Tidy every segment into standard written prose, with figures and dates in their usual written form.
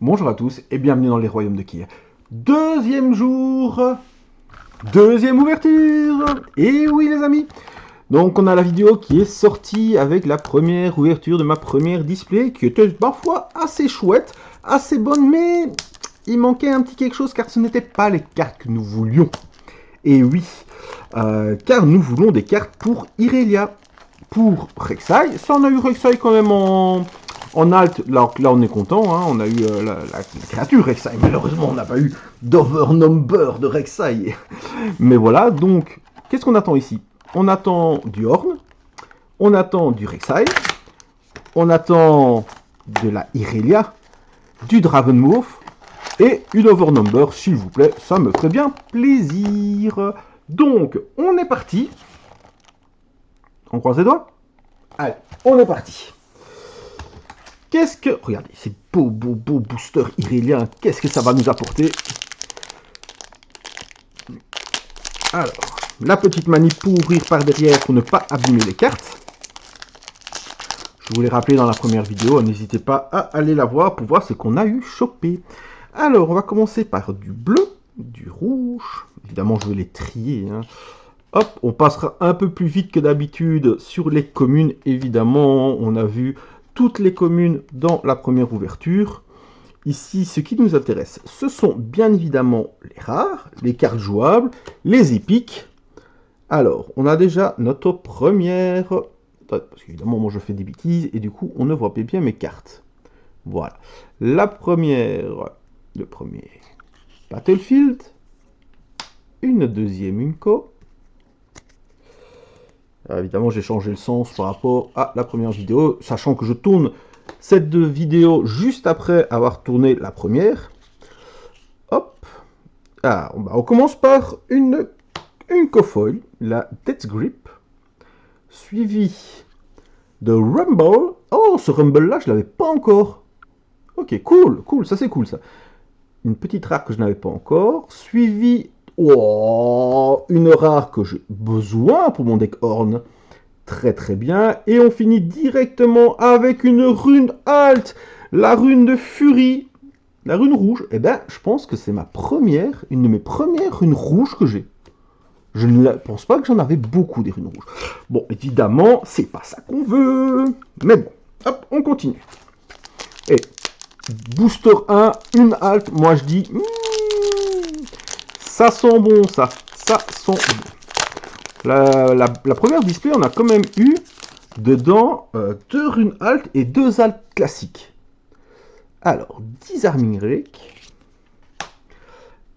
Bonjour à tous et bienvenue dans les royaumes de Kyr. Deuxième jour, deuxième ouverture. Et oui les amis, donc on a la vidéo qui est sortie avec la première ouverture de ma première display qui était parfois assez chouette, assez bonne, mais il manquait un petit quelque chose car ce n'étaient pas les cartes que nous voulions. Et oui, car nous voulons des cartes pour Irelia. Pour Rek'Sai, ça on a eu Rek'Sai quand même en alt, là on est content, hein, on a eu la créature Rek'Sai, malheureusement on n'a pas eu d'overnumber de Rek'Sai. Mais voilà, donc, qu'est-ce qu'on attend ici? On attend du Ornn, on attend du Rek'Sai, on attend de la Irelia, du Dravenwolf, et une overnumber, s'il vous plaît, ça me ferait bien plaisir. Donc, on est parti. On croise les doigts? Allez, on est parti. Qu'est-ce que... Regardez, ces beaux boosters Irelia, qu'est-ce que ça va nous apporter? Alors, la petite manip pour ouvrir par derrière pour ne pas abîmer les cartes. Je vous l'ai rappelé dans la première vidéo, n'hésitez pas à aller la voir pour voir ce qu'on a eu chopé. Alors, on va commencer par du bleu, du rouge. Évidemment, je vais les trier, hein. Hop, on passera un peu plus vite que d'habitude sur les communes. Évidemment, on a vu toutes les communes dans la première ouverture. Ici, ce qui nous intéresse, ce sont bien évidemment les rares, les cartes jouables, les épiques. Alors, on a déjà notre première... Parce qu'évidemment, moi je fais des bêtises et du coup, on ne voit pas bien mes cartes. Voilà. La première, le premier Battlefield. Une deuxième Unco. Alors, évidemment, j'ai changé le sens par rapport à la première vidéo, sachant que je tourne cette vidéo juste après avoir tourné la première. Hop. Ah, on commence par une cofoil, la Death Grip, suivi de Rumble. Oh, ce Rumble-là, je l'avais pas encore. Ok, cool, ça c'est cool ça. Une petite rare que je n'avais pas encore, suivi... Oh, une rare que j'ai besoin pour mon deck Ornn. Très bien. Et on finit directement avec une rune alt. La rune de Furie. La rune rouge. Eh ben, je pense que c'est une de mes premières runes rouges que j'ai. Je ne pense pas que j'en avais beaucoup des runes rouges. Bon, évidemment, c'est pas ça qu'on veut. Mais bon, hop, on continue. Et booster 1, une alt. Moi, je dis... ça sent bon, ça. Ça sent bon. La première display, on a quand même eu dedans 2 runes alt et 2 alt classiques. Alors, Disarming Rake,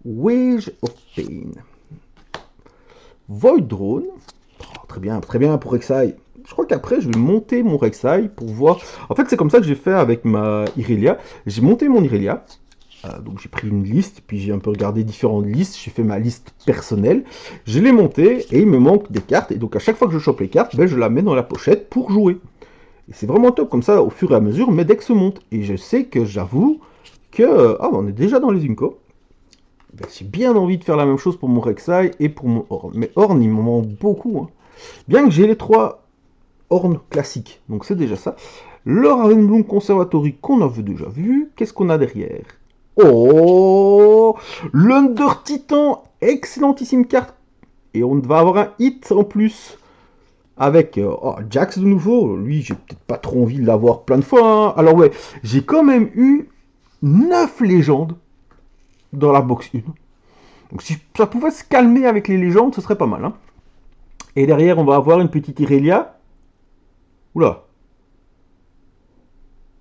Wage of Pain, Void Drone, oh, très bien pour Rek'Sai. Je crois qu'après, je vais monter mon Rek'Sai pour voir... En fait, c'est comme ça que j'ai fait avec ma Irelia. J'ai monté mon Irelia. Donc j'ai pris une liste, puis j'ai un peu regardé différentes listes, j'ai fait ma liste personnelle, je l'ai montée et il me manque des cartes, et donc à chaque fois que je chope les cartes, ben, je la mets dans la pochette pour jouer. Et c'est vraiment top, comme ça au fur et à mesure mes decks se montent. Et je sais que j'avoue que... Ah, on est déjà dans les Unco. Ben, j'ai bien envie de faire la même chose pour mon Rek'Sai et pour mon Ornn. Mais Ornn, il m'en manque beaucoup, hein. Bien que j'ai les 3 Ornn classiques, donc c'est déjà ça. Le Ravenbloom Conservatory qu'on avait déjà vu, qu'est-ce qu'on a derrière? Oh, l'Under Titan, excellentissime carte. Et on va avoir un hit en plus. Avec Jax de nouveau. Lui, j'ai peut-être pas trop envie de l'avoir plein de fois, hein. Alors ouais, j'ai quand même eu 9 légendes dans la box 1. Donc si ça pouvait se calmer avec les légendes, ce serait pas mal, hein. Et derrière, on va avoir une petite Irelia. Oula.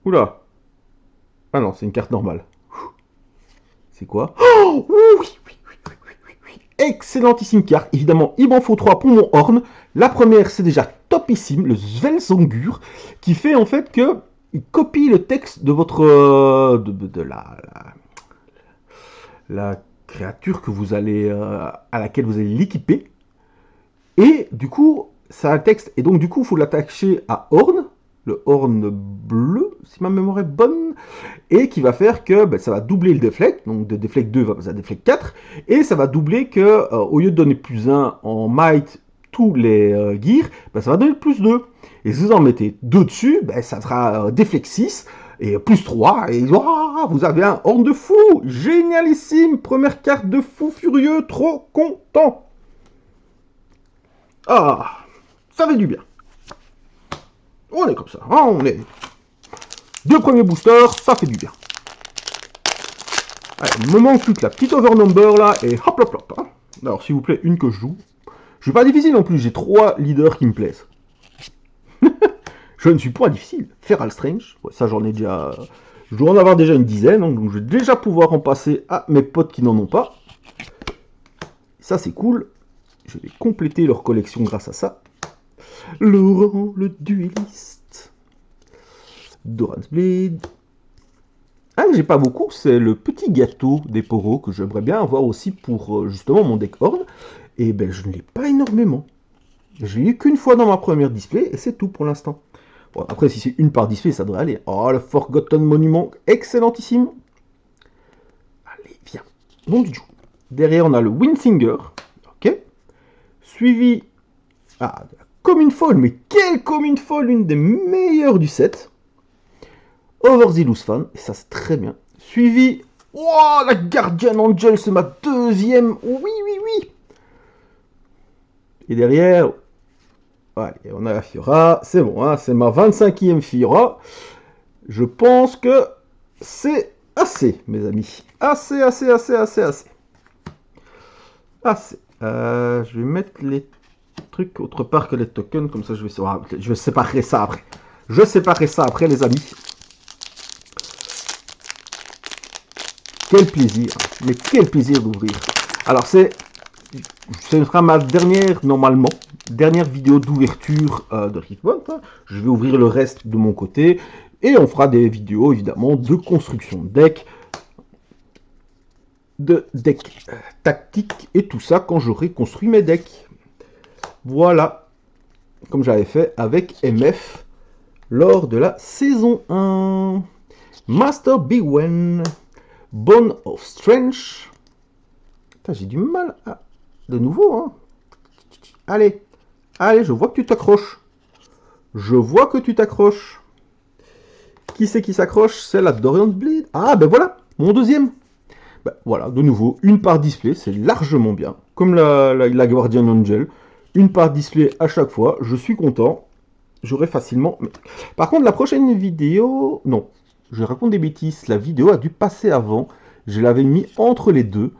Oula. Ah non, c'est une carte normale. C'est quoi? Oh, oui. Excellentissime carte. Évidemment, il m'en faut 3 pour mon Ornn. La première, c'est déjà topissime, le Svelzongur, qui fait en fait que il copie le texte de votre... de la créature que vous allez... à laquelle vous allez l'équiper. Et du coup, ça a un texte. Et donc, du coup, il faut l'attacher à Ornn. Le Ornn bleu, si ma mémoire est bonne, et qui va faire que ben, ça va doubler le deflect, donc de deflect 2 va passer à deflect 4, et ça va doubler que, au lieu de donner plus 1 en might tous les gears, ben, ça va donner plus 2. Et si vous en mettez 2 dessus, ben, ça sera deflect 6, Et plus 3, et oh, vous avez un horn de fou. Génialissime. Première carte de fou furieux, trop content. Ah, ça fait du bien. On est comme ça, hein, on est... 2 premiers boosters, ça fait du bien. Allez, il me manque plus que la petite overnumber là, et hop hop hop. Hein. Alors s'il vous plaît, une que je joue. Je suis pas difficile non plus, j'ai 3 leaders qui me plaisent. Je ne suis pas difficile. Feral Strange, ouais, ça j'en ai déjà... Je dois en avoir déjà une dizaine, donc je vais déjà pouvoir en passer à mes potes qui n'en ont pas. Ça c'est cool. Je vais compléter leur collection grâce à ça. Laurent le dueliste. Doran's Blade. Un que j'ai pas beaucoup, c'est le petit gâteau des poros que j'aimerais bien avoir aussi pour justement mon deck Horde. Et ben je ne l'ai pas énormément. Je l'ai eu qu'une fois dans ma première display et c'est tout pour l'instant. Bon, après si c'est une par display ça devrait aller. Oh le Forgotten Monument, excellentissime. Allez viens, nom du jour. Derrière on a le Windsinger, ok. Suivi de la Commune Folle, mais quelle Commune Folle, une des meilleures du set. Over the Loose Fan, et ça c'est très bien. Suivi, oh, la Guardian Angel, c'est ma deuxième, oui, oui, oui. Et derrière, allez, on a la Fiora, c'est bon, hein, c'est ma 25e Fiora. Je pense que c'est assez, mes amis. Assez. Assez. Je vais mettre les trucs autre part que les tokens, comme ça je vais séparer ça après. Je séparerai ça après, les amis. Quel plaisir, mais quel plaisir d'ouvrir. Alors ce sera ma dernière, normalement, dernière vidéo d'ouverture de Riftbound. Je vais ouvrir le reste de mon côté et on fera des vidéos évidemment de construction de deck tactique et tout ça quand j'aurai construit mes decks. Voilà, comme j'avais fait avec MF lors de la saison 1. Master Bigwen. Bone of Strange. J'ai du mal à... De nouveau, hein. Allez, je vois que tu t'accroches. Qui c'est qui s'accroche? C'est la Dorian Blade. Ah, ben voilà, mon deuxième. Ben voilà, de nouveau, une par display, c'est largement bien. Comme la Guardian Angel. Une par display à chaque fois, je suis content. J'aurai facilement... Par contre, la prochaine vidéo... Non, je raconte des bêtises. La vidéo a dû passer avant. Je l'avais mis entre les deux.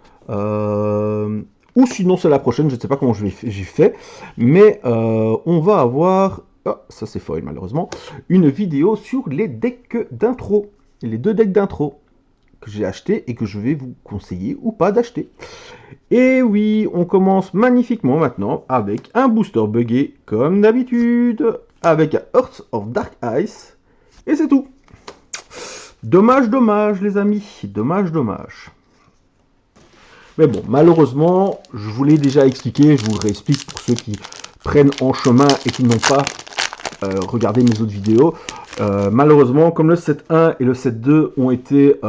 Ou sinon c'est la prochaine, je ne sais pas comment j'ai fait. Mais on va avoir... Oh, ça c'est foil malheureusement. Une vidéo sur les decks d'intro. Les 2 decks d'intro que j'ai acheté et que je vais vous conseiller ou pas d'acheter. Et oui, on commence magnifiquement maintenant avec un booster buggé comme d'habitude. Avec un Hearth of Dark Ice. Et c'est tout. Dommage, les amis. Dommage. Mais bon, malheureusement, je vous l'ai déjà expliqué. Je vous le réexplique pour ceux qui prennent en chemin et qui n'ont pas regardé mes autres vidéos. Malheureusement, comme le set 1 et le set 2 ont été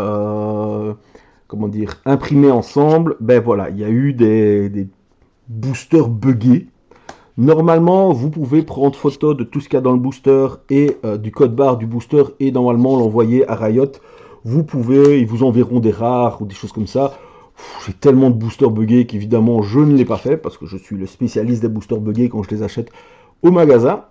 imprimés ensemble, ben voilà, il y a eu des boosters buggés. Normalement, vous pouvez prendre photo de tout ce qu'il y a dans le booster et du code barre du booster et normalement l'envoyer à Riot. Vous pouvez, ils vous enverront des rares ou des choses comme ça. J'ai tellement de boosters buggés qu'évidemment je ne l'ai pas fait parce que je suis le spécialiste des boosters buggés quand je les achète au magasin.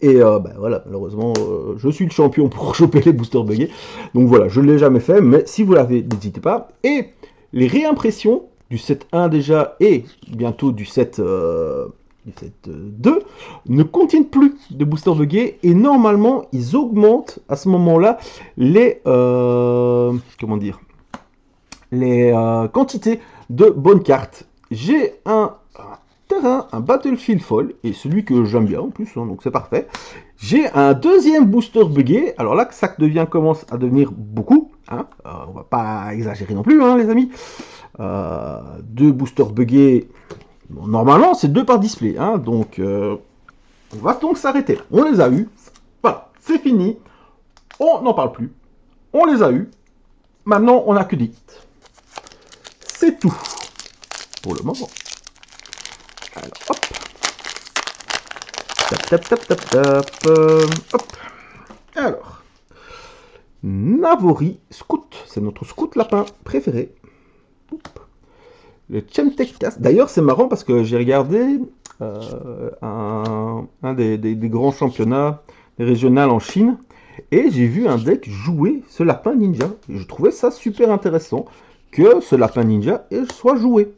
Et voilà, malheureusement, je suis le champion pour choper les boosters buggés. Donc voilà, je ne l'ai jamais fait, mais si vous l'avez, n'hésitez pas. Et les réimpressions du set 1 déjà et bientôt du set 2 ne contiennent plus de boosters buggés et normalement ils augmentent à ce moment-là les quantités de bonnes cartes. J'ai un terrain, un Battlefield Fall, et celui que j'aime bien en plus, hein, donc c'est parfait. J'ai un deuxième booster buggé, alors là que ça commence à devenir beaucoup, hein, on va pas exagérer non plus, hein, les amis. 2 boosters buggés, bon, normalement c'est 2 par display, hein, donc on va donc s'arrêter là. On les a eu, voilà, c'est fini, on n'en parle plus, on les a eu, maintenant on n'a que des hits. C'est tout pour le moment. Alors, hop. Tap. Hop. Alors. Navori Scout. C'est notre scout lapin préféré. Oup. Le Chemtech Cast. D'ailleurs, c'est marrant parce que j'ai regardé un des grands championnats régionaux en Chine et j'ai vu un deck jouer ce lapin ninja. Et je trouvais ça super intéressant que ce lapin ninja soit joué.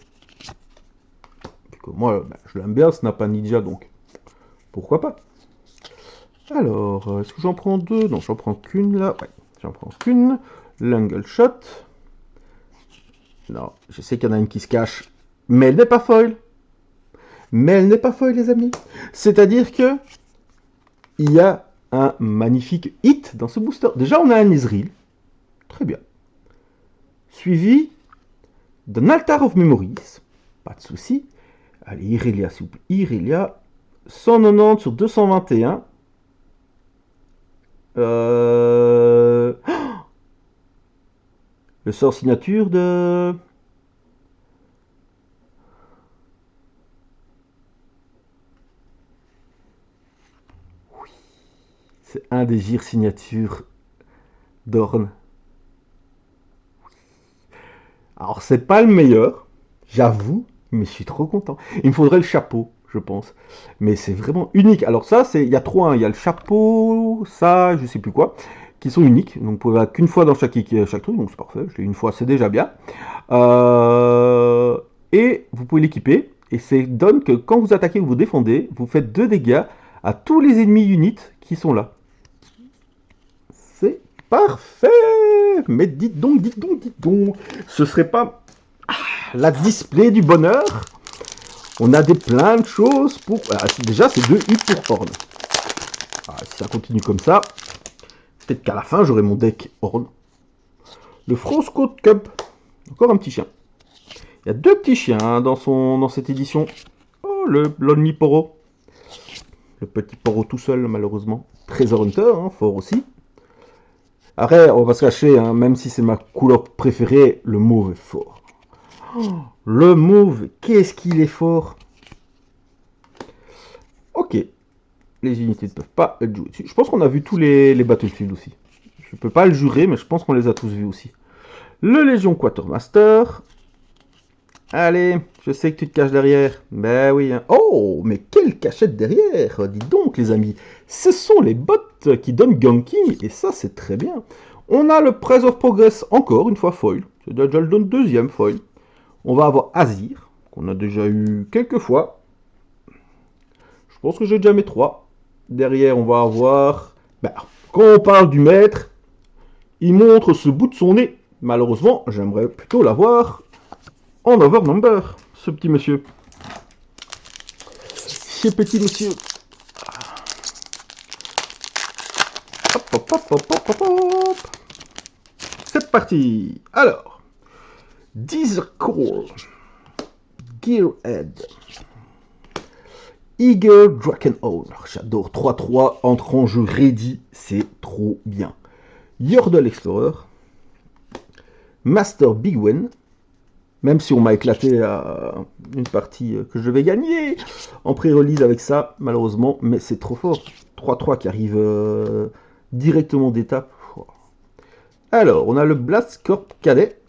Moi, je l'aime bien ce lapin ninja, donc pourquoi pas. Alors, est-ce que j'en prends deux? Non, j'en prends qu'une là. Ouais, j'en prends qu'une. L'angle shot. Non, je sais qu'il y en a une qui se cache, mais elle n'est pas foil. Mais elle n'est pas foil, les amis. C'est-à-dire que il y a un magnifique hit dans ce booster. Déjà, on a un Ezreal. Très bien. Suivi d'un Altar of Memories. Pas de souci. Allez, Irelia, s'il vous plaît. Irelia. 190 sur 221. Le sort signature de... Oui. C'est un des gires signatures d'Orn. Alors, c'est pas le meilleur, j'avoue, mais je suis trop content. Il me faudrait le chapeau, je pense. Mais c'est vraiment unique. Alors ça, il y a trois. Il y a le chapeau, ça, je sais plus quoi, qui sont uniques. Donc, vous pouvez avoir qu'une fois dans chaque truc, donc c'est parfait. Je l'ai une fois, c'est déjà bien. Et vous pouvez l'équiper. Et c'est donne que quand vous attaquez ou vous défendez, vous faites 2 dégâts à tous les ennemis units qui sont là. C'est parfait. Mais dites donc, dites donc, dites donc. Ce serait pas la display du bonheur? On a plein de choses pour... déjà, c'est 2 hits pour Orn. Si ça continue comme ça, peut-être qu'à la fin, j'aurai mon deck Orn. Le Frostcoat Cup. Encore un petit chien. Il y a 2 petits chiens hein, dans cette édition. Oh, le Lonely Poro. Le petit Poro tout seul, malheureusement. Treasure Hunter, hein, fort aussi. Après, on va se cacher, hein, même si c'est ma couleur préférée, le mauve est fort. Oh, le mauve, qu'est-ce qu'il est fort. Ok. Les unités ne peuvent pas être jouées dessus. Je pense qu'on a vu tous les Battlefield aussi. Je ne peux pas le jurer, mais je pense qu'on les a tous vus aussi. Le Légion Quartermaster. Allez, je sais que tu te caches derrière. Ben oui. Hein. Oh, mais quelle cachette derrière. Dis donc, les amis. Ce sont les bots qui donnent ganking, et ça, c'est très bien. On a le Price of Progress, encore une fois foil. C'est déjà le deuxième foil. On va avoir Azir, qu'on a déjà eu quelques fois. Je pense que j'ai déjà mes 3. Derrière, on va avoir... Ben, quand on parle du maître, il montre ce bout de son nez. Malheureusement, j'aimerais plutôt l'avoir en Overnumber, ce petit monsieur. Ce petit monsieur. Hop, hop, hop, hop, hop, hop, hop. C'est parti. Alors, Deezercore, Gearhead, Eager Drakenhound. J'adore 3-3, entre en jeu ready, c'est trop bien. Yordle Explorer, Master Bigwen, même si on m'a éclaté à une partie que je vais gagner en pré-release avec ça, malheureusement, mais c'est trop fort. 3-3 qui arrive directement d'étape. Alors, on a le Blast Corp Cadet.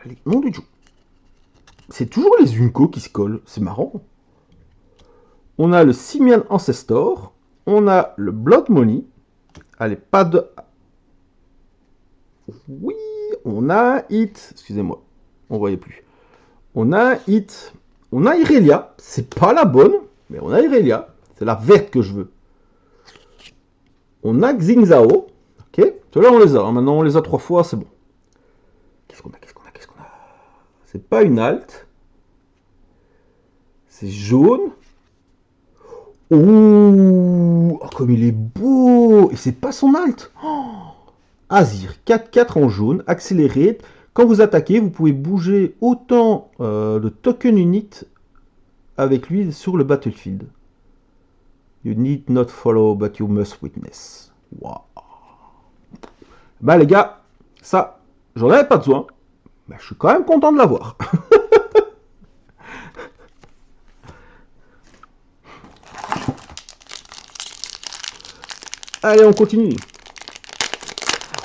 Allez, nom du jeu. C'est toujours les Unco qui se collent, c'est marrant. On a le Simian Ancestor. On a le Blood Money. Allez, pas de... Oui, on a Hit. Excusez-moi, on voyait plus. On a Hit. On a Irelia. C'est pas la bonne, mais on a Irelia. C'est la verte que je veux. On a Xingzao. Ok, ceux-là on les a. Hein. Maintenant on les a 3 fois, c'est bon. Qu'est-ce qu'on a? C'est pas une alt. C'est jaune. Oh, comme il est beau. Et c'est pas son alt. Oh, Azir, 4-4 en jaune, accéléré. Quand vous attaquez, vous pouvez bouger autant de token unit avec lui sur le battlefield. You need not follow, but you must witness. Wow. Bah les gars, ça, j'en avais pas besoin. Mais je suis quand même content de l'avoir. Allez, on continue.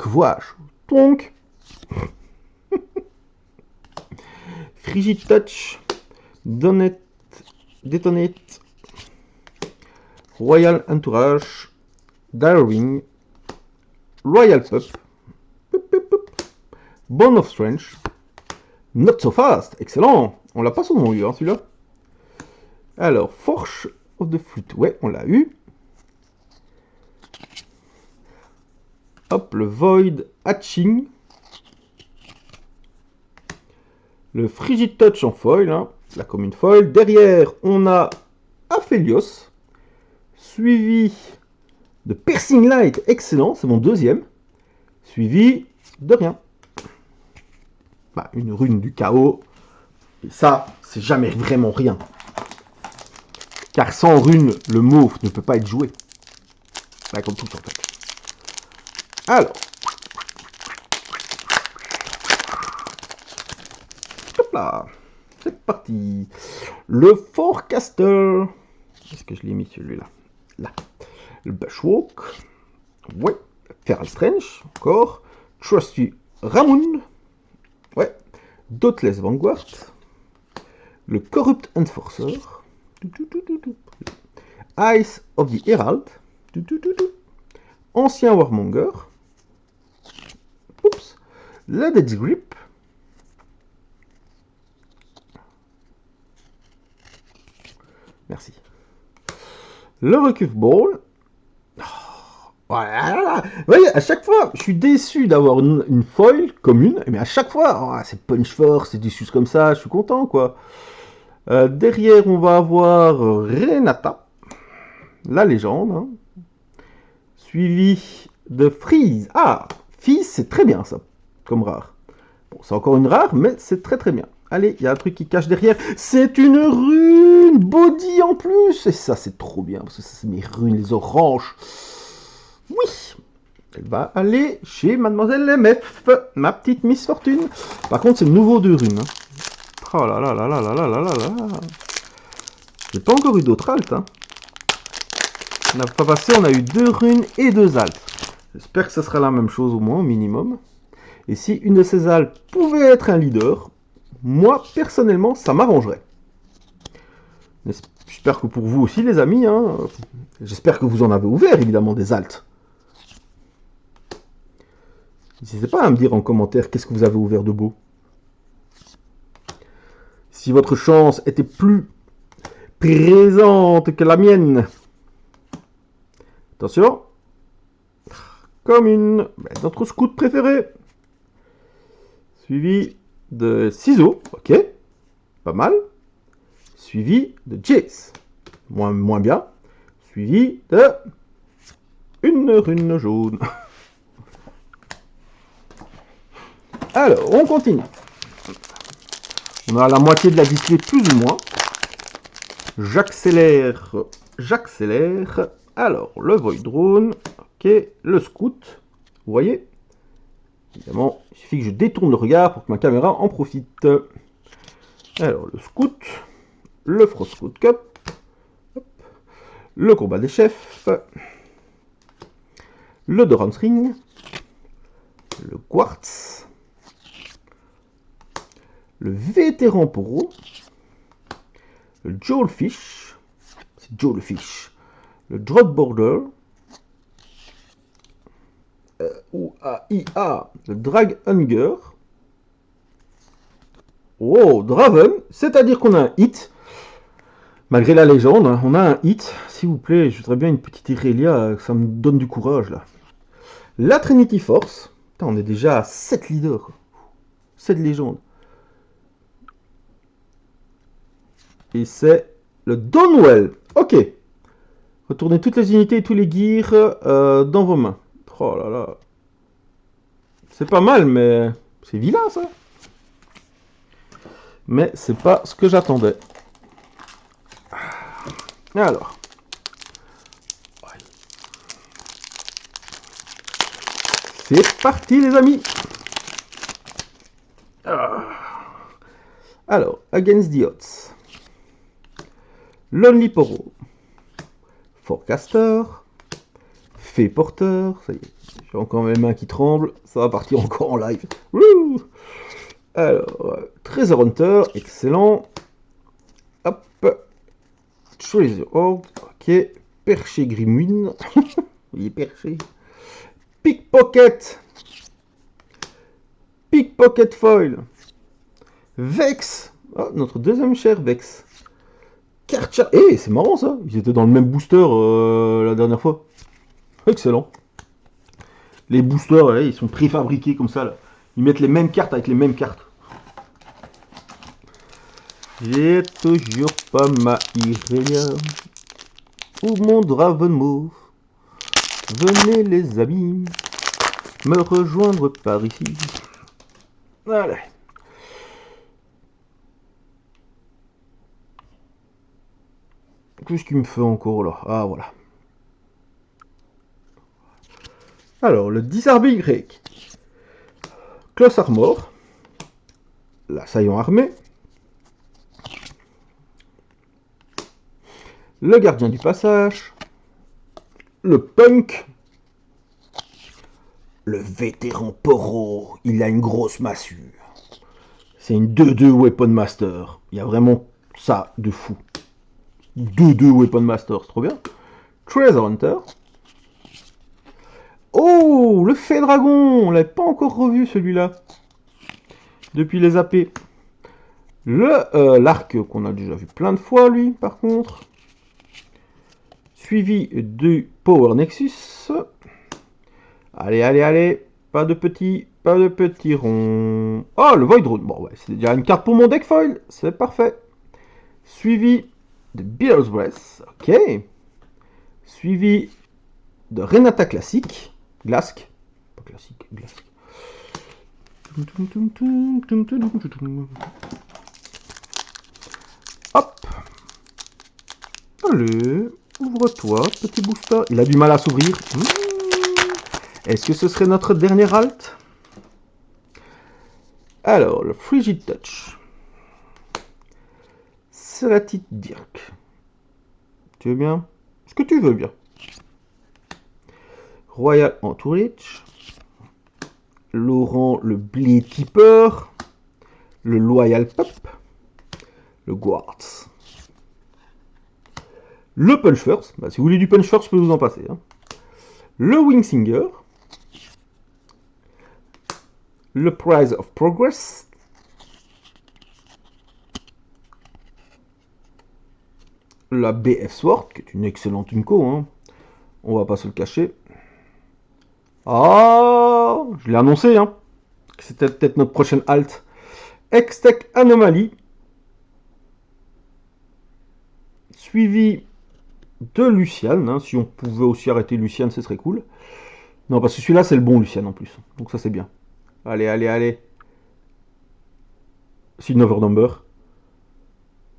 Que vois-je? Donc, Frigid Touch, Donate, Detonate, Royal Entourage, Darwing, Royal Pup, Bone of Strange, Not So Fast, excellent. On l'a pas souvent eu, hein, celui-là. Alors, Forge of the Flute, ouais, on l'a eu. Hop, le Void Hatching. Le Frigid Touch en foil, hein, la commune foil. Derrière, on a Aphelios, suivi de Piercing Light, excellent, c'est mon deuxième. Suivi de rien. Bah, une rune du chaos. Et ça, c'est jamais vraiment rien. Car sans rune, le mauve ne peut pas être joué. Bah, comme tout en fait. Alors. Hop là. C'est parti. Le Forecaster. Est-ce que je l'ai mis celui-là? Là. Le Bushwalk. Ouais. Feral Strange. Encore. Trusty Ramon. Ouais. Dauntless Vanguard. Le Corrupt Enforcer. Eyes of the Herald. Ancien Warmonger. Oups. La Dead's Grip. Merci. Le Recurve Ball. Voilà. Vous voyez, à chaque fois, je suis déçu d'avoir une foil commune, mais à chaque fois, oh, c'est Punch Force, c'est des choses comme ça, je suis content, quoi. Derrière, on va avoir Renata, la légende, hein, suivi de Freeze. Ah, Freeze, c'est très bien, ça, comme rare. Bon, c'est encore une rare, mais c'est très très bien. Allez, il y a un truc qui cache derrière. C'est une rune body en plus. Et ça, c'est trop bien, parce que ça, c'est mes runes, les oranges. Oui, elle va aller chez Mademoiselle MF, ma petite Miss Fortune. Par contre, c'est le nouveau de runes. Hein. Oh là là là là là là là là là. J'ai pas encore eu d'autres altes. Hein. La fois passée, on a eu 2 runes et 2 altes. J'espère que ce sera la même chose au moins, au minimum. Et si une de ces altes pouvait être un leader, moi, personnellement, ça m'arrangerait. J'espère que pour vous aussi, les amis. Hein, j'espère que vous en avez ouvert, évidemment, des altes. N'hésitez pas à me dire en commentaire qu'est-ce que vous avez ouvert de beau. Si votre chance était plus présente que la mienne. Attention. Comme notre scout préféré. Suivi de ciseaux. Ok. Pas mal. Suivi de Jace. Moins bien. Suivi de une rune jaune. Alors, on continue. On a la moitié de la display plus ou moins. J'accélère. Alors, le Void Drone. Ok, le Scout. Vous voyez? Évidemment, il suffit que je détourne le regard pour que ma caméra en profite. Alors, le Scout. Le Frost Scout Cup. Hop. Le combat des chefs. Le Doran's Ring. Le Quartz. Le Vétéran Poro. Le Jawlfish. C'est Jawlfish. Le Drop Border. Ou AIA. Le Drag Hunger. Oh, Draven. C'est-à-dire qu'on a un hit. Malgré la légende, hein, on a un hit. S'il vous plaît, je voudrais bien une petite Irelia. Ça me donne du courage, là. La Trinity Force. Putain, on est déjà à 7 leaders. 7 légendes. Et c'est le Donwell. Ok. Retournez toutes les unités et tous les gears dans vos mains. Oh là là. C'est pas mal, mais c'est vilain ça. Mais c'est pas ce que j'attendais. Alors. C'est parti les amis. Alors, Against the Odds. Lonely Poro. Forecaster. Fée porteur, ça y est, j'ai encore mes mains qui tremblent, ça va partir encore en live. Wouh. Alors, Treasure Hunter, excellent. Hop. Treasure Hoard, ok. Perché Grimwin. Il est perché. Pickpocket. Pickpocket Foil. Vex. Oh, notre deuxième cher Vex. Karcher. Eh, c'est marrant ça. Ils étaient dans le même booster la dernière fois. Excellent. Les boosters, ils sont préfabriqués comme ça. Là. Ils mettent les mêmes cartes avec les mêmes cartes. J'ai toujours pas ma Irelia ou mon Dravenmouth. Venez les amis, me rejoindre par ici. Allez. Qu'est-ce qu'il me fait encore là? Ah voilà. Alors, le Disarmé Y. Close Armor. L'assaillant armé. Le gardien du passage. Le punk. Le vétéran Poro. Il a une grosse massue. C'est une 2-2 Weapon Master. Il y a vraiment ça de fou. 2-2 Weapon Master, c'est trop bien. Treasure Hunter. Oh, le Fée Dragon. On l'avait pas encore revu celui-là. Depuis les AP. L'arc qu'on a déjà vu plein de fois, lui, par contre. Suivi du Power Nexus. Allez, allez, allez. Pas de petits ronds. Oh, le Void Drone. Bon, ouais, c'est déjà une carte pour mon deck foil. C'est parfait. Suivi de Beer's Breath. Ok. Suivi de Renata classique. Glask. Pas classique, Glask. Hop. Allez, ouvre-toi, petit booster. Il a du mal à s'ouvrir. Est-ce que ce serait notre dernier alt? Alors, le Frigid Touch. Seratit Dirk. Tu veux bien? Est-ce que tu veux bien? Royal Entourage. Laurent le Blade Keeper. Le Loyal Pup. Le Quartz. Le Punch First. Bah, si vous voulez du Punch First, je peux vous en passer. Hein. Le Wingsinger. Le Prize of Progress. La BF Sword, qui est une excellente Unco. Hein. On va pas se le cacher. Ah, je l'ai annoncé. Hein. C'était peut-être notre prochaine halt. Hextech Anomaly. Suivi de Lucian. Hein. Si on pouvait aussi arrêter Lucian, ce serait cool. Non, parce que celui-là, c'est le bon Lucian en plus. Donc ça, c'est bien. Allez, allez, allez. C'est une overnumber.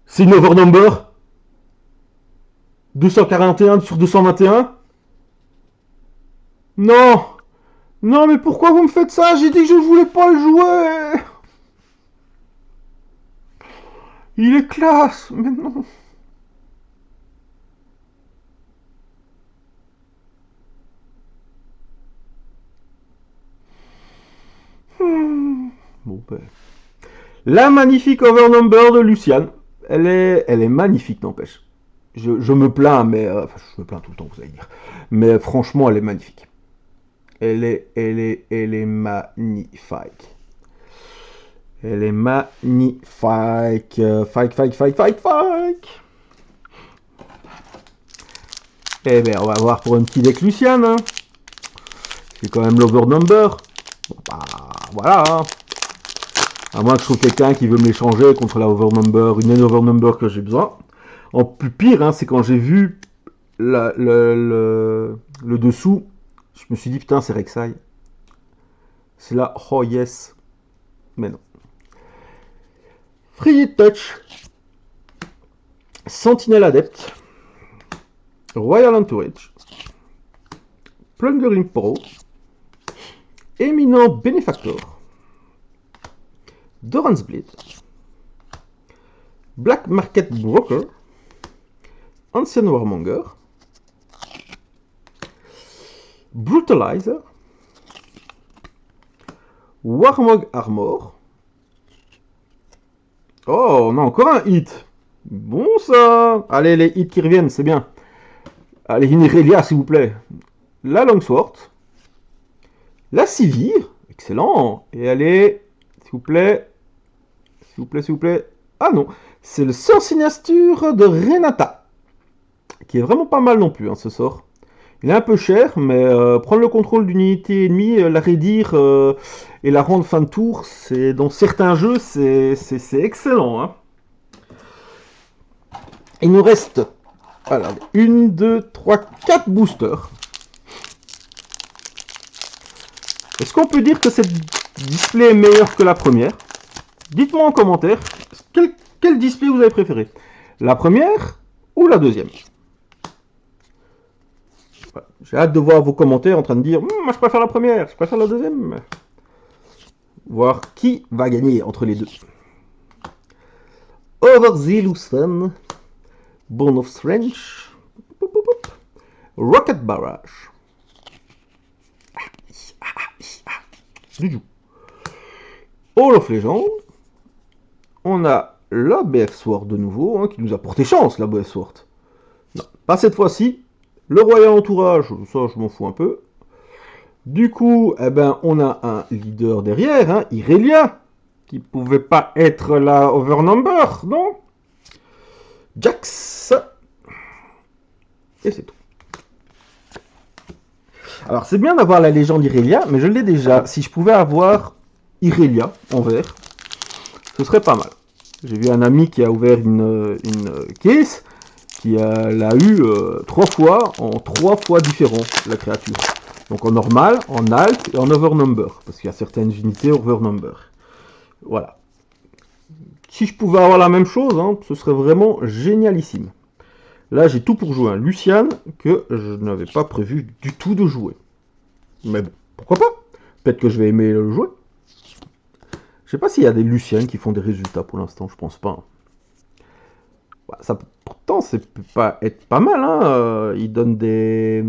C'est une overnumber. 241 sur 221. Non. Non, mais pourquoi vous me faites ça? J'ai dit que je ne voulais pas le jouer. Il est classe, mais non. Bon, ben. La magnifique overnumber de Lucian. Elle est magnifique, n'empêche. Je me plains, mais... enfin, je me plains tout le temps, vous allez dire. Mais franchement, elle est magnifique. Elle est magnifique. Elle est magnifique. Fight. Eh bien, on va voir pour un petit deck Lucian. Hein. C'est quand même l'overnumber. Bon, bah, voilà. Hein. À moins que je trouve quelqu'un qui veut me l'échanger contre la overnumber, une overnumber que j'ai besoin. En plus pire, hein, c'est quand j'ai vu le dessous, je me suis dit putain c'est Rek'Sai. C'est là, oh yes. Mais non. Free Touch. Sentinelle Adept. Royal Entourage. Plundering Pro. Éminent Benefactor. Doran's Blade. Black Market Broker. Ancien Warmonger. Brutalizer, Warmog Armor. Oh, on a encore un hit. Bon ça. Allez, les hits qui reviennent, c'est bien. Allez, une Irelia, s'il vous plaît. La Longsword. La Sivir. Excellent. Et allez, s'il vous plaît. S'il vous plaît, s'il vous plaît. Ah non, c'est le sort signature de Renata. Qui est vraiment pas mal non plus, hein, ce sort. Il est un peu cher, mais prendre le contrôle d'une unité ennemie, la raidir et la rendre fin de tour, c'est dans certains jeux, c'est excellent. Hein. Il nous reste 1, 2, 3, 4 boosters. Est-ce qu'on peut dire que cette display est meilleure que la première? Dites-moi en commentaire, quel display vous avez préféré? La première ou la deuxième? J'ai hâte de voir vos commentaires en train de dire moi je préfère la première, je préfère la deuxième. Voir qui va gagner entre les deux. Overzealous Fan, Bone of Strange, Rocket Barrage, Hall of Legend. On a la BF Sword de nouveau, hein, qui nous a porté chance, la BF Sword. Non, pas cette fois-ci. Le Royal Entourage, ça je m'en fous un peu. Du coup, eh ben, on a un leader derrière, hein, Irelia, qui pouvait pas être la Overnumber, non? Jax. Et c'est tout. Alors c'est bien d'avoir la légende Irelia, mais je l'ai déjà. Si je pouvais avoir Irelia en vert, ce serait pas mal. J'ai vu un ami qui a ouvert une case, qui l'a eu 3 fois, en 3 fois différents, la créature. Donc en normal, en alt et en overnumber, parce qu'il y a certaines unités overnumber. Voilà. Si je pouvais avoir la même chose, hein, ce serait vraiment génialissime. Là, j'ai tout pour jouer un Lucian que je n'avais pas prévu du tout de jouer. Mais bon, pourquoi pas? Peut-être que je vais aimer le jouer. Je sais pas s'il y a des Lucians qui font des résultats pour l'instant, je pense pas. Ça, pourtant, ça peut pas être pas mal. Hein. Il donne des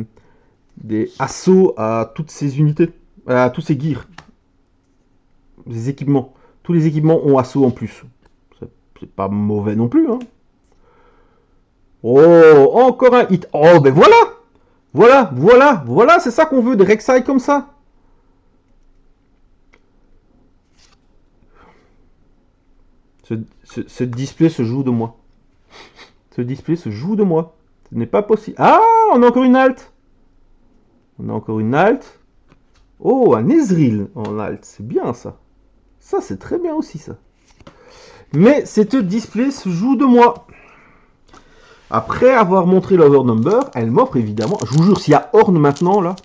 assauts à toutes ces unités, à tous ces gears. Des équipements. Tous les équipements ont assaut en plus. C'est pas mauvais non plus. Hein. Oh, encore un hit. Oh, ben voilà. Voilà, c'est ça qu'on veut, des Rek'Sai comme ça. Ce display se joue de moi. Ce display se joue de moi. Ce n'est pas possible. Ah, on a encore une alt. Oh, un Ezreal en alt. C'est bien ça. Ça, c'est très bien aussi ça. Mais cette display se joue de moi. Après avoir montré l'Overnumber, elle m'offre évidemment... Je vous jure, s'il y a Horn maintenant, là...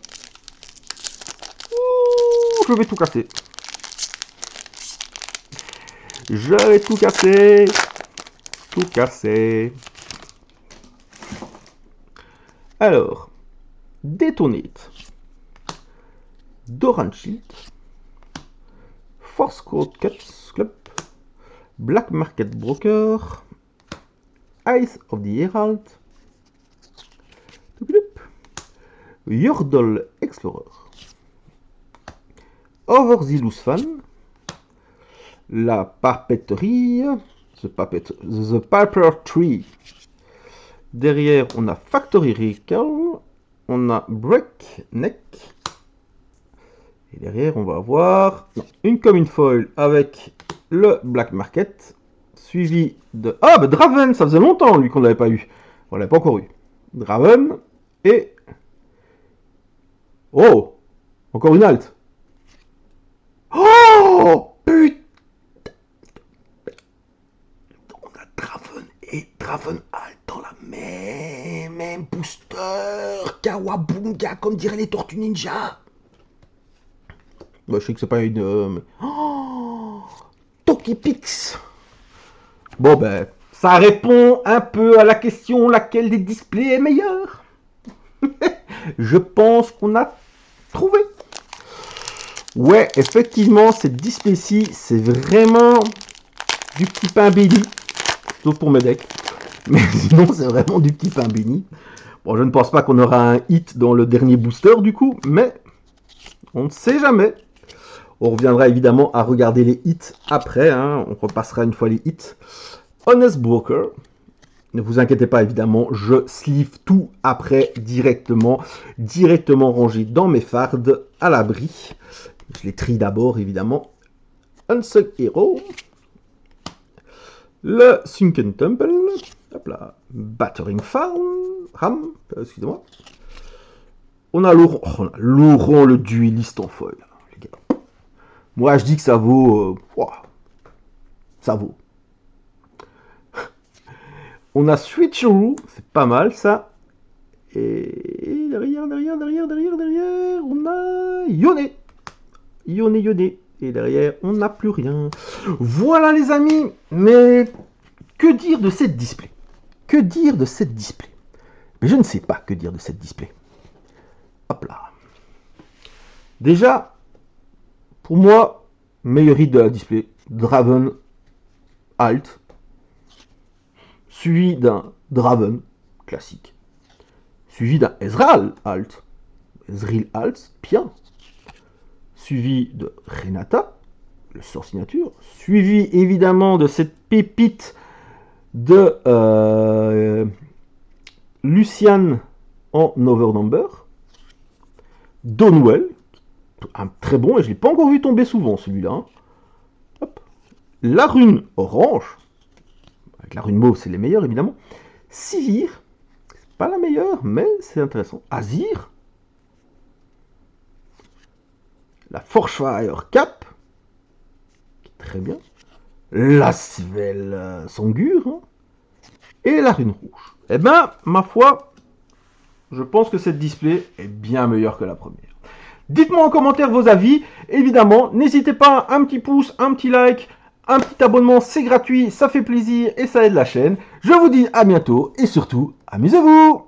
Ouh, je vais tout casser. Je vais tout casser. Tout casser. Alors, Detonate. Doran Shield. Force Code Club. Black Market Broker. Eyes of the Herald. Yordle Explorer. Overzealous Fan. La papeterie. The Paper Tree. Derrière, on a Factory Recall. On a Breakneck. Et derrière, on va avoir une common foil avec le Black Market. Suivi de... Ah, bah Draven, ça faisait longtemps, lui, qu'on l'avait pas eu. On l'avait pas encore eu. Draven et... Oh, encore une alt. Oh, putain. On a Draven et Draven alt dans la même booster. Kawabunga, comme diraient les Tortues Ninja. Bah, je sais que c'est pas une... Oh, Tokipix. Bon, ben, ça répond un peu à la question laquelle des displays est meilleur. Je pense qu'on a trouvé. Ouais, effectivement, cette display-ci, c'est vraiment du petit pain béni. Sauf pour mes decks. Mais sinon, c'est vraiment du petit pain béni. Bon, je ne pense pas qu'on aura un hit dans le dernier booster du coup, mais on ne sait jamais. On reviendra évidemment à regarder les hits après, hein. On repassera une fois les hits. Honest Broker. Ne vous inquiétez pas, évidemment, je sleeve tout après directement rangé dans mes fards à l'abri. Je les trie d'abord, évidemment. Unsung Hero. Le Sunken Temple. Hop là. Battering Ram. Excusez-moi. On a Laurent le dueliste en foil, les gars. Moi, je dis que ça vaut... ça vaut. On a Switcheroo, c'est pas mal ça. Et derrière, on a Yone. Yone. Et derrière, on n'a plus rien. Voilà les amis. Mais que dire de cette display? Que dire de cette display? Mais je ne sais pas que dire de cette display. Hop là. Déjà, pour moi, meilleur hit de la display, Draven Alt, suivi d'un Draven classique, suivi d'un Ezreal Alt, bien, suivi de Renata, le sort signature, suivi évidemment de cette pépite de Lucian en Overnumber, Donwell, un très bon, et je ne l'ai pas encore vu tomber souvent celui-là. Hein. Hop. La rune orange, avec la rune mauve c'est les meilleurs évidemment. Sivir, c'est pas la meilleure, mais c'est intéressant. Azir, la Forgefire Cap, très bien. La Svel Sangur, hein. Et la rune rouge. Eh ben, ma foi, je pense que cette display est bien meilleure que la première. Dites-moi en commentaire vos avis. Évidemment, n'hésitez pas, un petit pouce, un petit like, un petit abonnement, c'est gratuit, ça fait plaisir et ça aide la chaîne. Je vous dis à bientôt et surtout, amusez-vous!